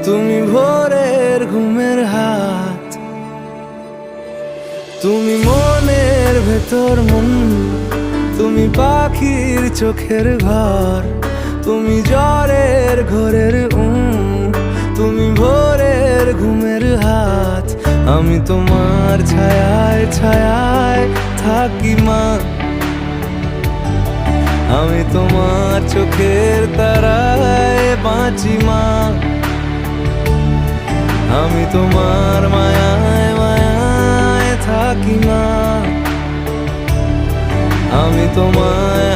তুমি ভোরের ঘুমের হাত, তুমি মনের ভেতর মন, তুমি পাখির চোখের ঘর, তুমি জ্বরের ঘোরের তুমি ভোরের ঘুমের হাত। আমি তোমার ছায়ায় ছায়ায় থাকি মা, আমি তোমার চোখের তারায় বাঁচি মা, আমি তোমার মায়ায় মায়ায় থাকি মা, আমি তোমায়